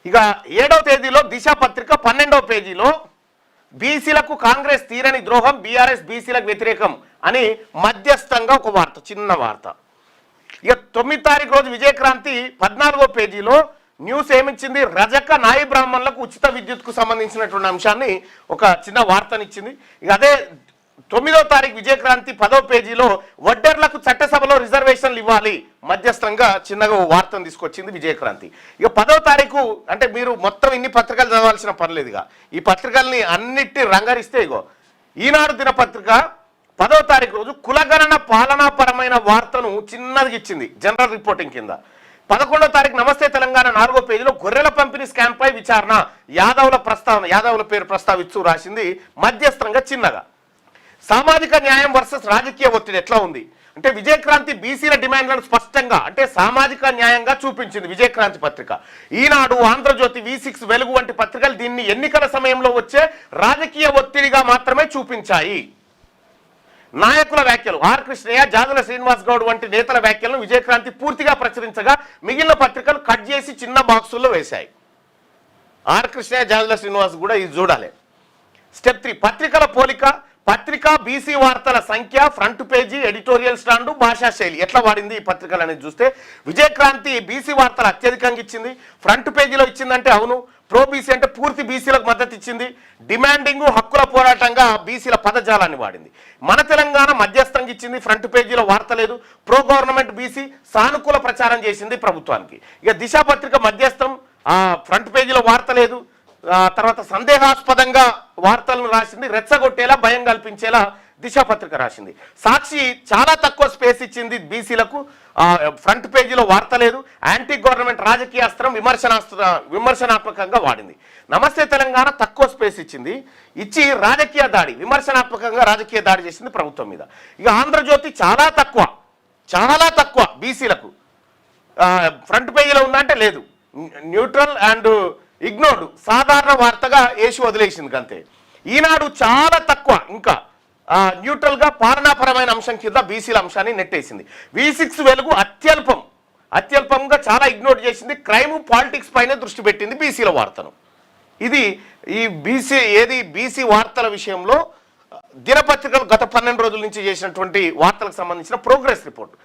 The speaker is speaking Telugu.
ఇక 7వ తేదీలో దిశ పత్రిక 12వ పేజీలో బీసీలకు కాంగ్రెస్ తీరని ద్రోహం, బీఆర్ఎస్ బీసీలకు వ్యతిరేకం అని మధ్యస్థంగా ఒక వార్త, చిన్న వార్త. ఇక 9వ తారీఖు రోజు విజయక్రాంతి 14వ పేజీలో న్యూస్ ఏమిచ్చింది, రజక నాయి బ్రాహ్మణులకు ఉచిత విద్యుత్కు సంబంధించినటువంటి అంశాన్ని ఒక చిన్న వార్తనిచ్చింది. ఇక అదే 9వ తారీఖు విజయక్రాంతి 10వ పేజీలో వడ్డర్లకు చట్టసభలో రిజర్వేషన్లు ఇవ్వాలి మధ్యస్థంగా చిన్నగా వార్తను తీసుకొచ్చింది విజయక్రాంతి. ఇక 10వ తారీఖు అంటే మీరు మొత్తం ఇన్ని పత్రికలు చదవాల్సిన పర్లేదుగా, ఈ పత్రికల్ని అన్నిటి రంగరిస్తే ఇగో ఈనాడు దినపత్రిక 10వ తారీఖు రోజు కులగణన పాలనాపరమైన వార్తను చిన్నది ఇచ్చింది జనరల్ రిపోర్టింగ్ కింద. 11వ తారీఖు నమస్తే తెలంగాణ 4వ పేజీలో గొర్రెల పంపిణీ స్కామ్ పై విచారణ, యాదవుల పేరు ప్రస్తావిస్తూ రాసింది మధ్యస్థంగా చిన్నగా. సామాజిక న్యాయం వర్సెస్ రాజకీయ ఒత్తిడి ఎట్లా ఉంది అంటే విజయక్రాంతి బీసీల డిమాండ్లను స్పష్టంగా అంటే సామాజిక న్యాయంగా చూపించింది విజయక్రాంతి పత్రిక. ఈనాడు, ఆంధ్రజ్యోతి, V6, వెలుగు వంటి పత్రికలు దీన్ని ఎన్నికల సమయంలో వచ్చే రాజకీయ ఒత్తిడిగా మాత్రమే చూపించాయి. నాయకుల వ్యాఖ్యలు, ఆర్ కృష్ణయ్య, జాదుల శ్రీనివాస్ గౌడ్ వంటి నేతల వ్యాఖ్యలను విజయక్రాంతి పూర్తిగా ప్రచురించగా మిగిలిన పత్రికలు కట్ చేసి చిన్న బాక్సుల్లో వేశాయి. ఆర్ కృష్ణయ్య, జాదుల శ్రీనివాస్ కూడా ఇది చూడాలి. స్టెప్ 3 పత్రికల పోలిక. పత్రిక బీసీ వార్తల సంఖ్య, ఫ్రంట్ పేజీ, ఎడిటోరియల్ స్టాండు, భాషా శైలి ఎట్లా వాడింది ఈ పత్రికలు అనేది చూస్తే విజయక్రాంతి బీసీ వార్తలు అత్యధికంగా ఇచ్చింది. ఫ్రంట్ పేజీలో ఇచ్చిందంటే అవును, ప్రో బీసీ అంటే పూర్తి బీసీలకు మద్దతు ఇచ్చింది. డిమాండింగ్, హక్కుల పోరాటంగా బీసీల పదజాలాన్ని వాడింది. మన తెలంగాణ మధ్యస్థంగా ఇచ్చింది, ఫ్రంట్ పేజీలో వార్త లేదు. ప్రో గవర్నమెంట్ బీసీ సానుకూల ప్రచారం చేసింది ప్రభుత్వానికి. ఇక దిశ పత్రిక మధ్యస్థం, ఫ్రంట్ పేజీలో వార్త లేదు. తర్వాత సందేహాస్పదంగా వార్తలను రాసింది, రెచ్చగొట్టేలా భయం కల్పించేలా దిశ పత్రిక రాసింది. సాక్షి చాలా తక్కువ స్పేస్ ఇచ్చింది బీసీలకు, ఫ్రంట్ పేజీలో వార్త లేదు. యాంటీ గవర్నమెంట్ రాజకీయ అస్త్రం విమర్శనాత్మకంగా వాడింది. నమస్తే తెలంగాణ తక్కువ స్పేస్ ఇచ్చి రాజకీయ దాడి, విమర్శనాత్మకంగా రాజకీయ దాడి చేసింది ప్రభుత్వం మీద. ఇక ఆంధ్రజ్యోతి చాలా తక్కువ బీసీలకు ఫ్రంట్ పేజీలో ఉందంటే లేదు, న్యూట్రల్ అండ్ ఇగ్నోర్డ్ సాధారణ వార్తగా వేసి వదిలేసింది అంతే. ఈనాడు చాలా తక్కువ, ఇంకా న్యూట్రల్గా పాలనాపరమైన అంశం కింద బీసీల అంశాన్ని నెట్టేసింది. V6 వెలుగు అత్యల్పంగా చాలా ఇగ్నోర్ చేసింది. క్రైమ్, పాలిటిక్స్ పైన దృష్టి పెట్టింది బీసీల వార్తను. ఇది ఈ బీసీ వార్తల విషయంలో దినపత్రికలు గత 12 రోజుల నుంచి చేసినటువంటి వార్తలకు సంబంధించిన ప్రోగ్రెస్ రిపోర్ట్.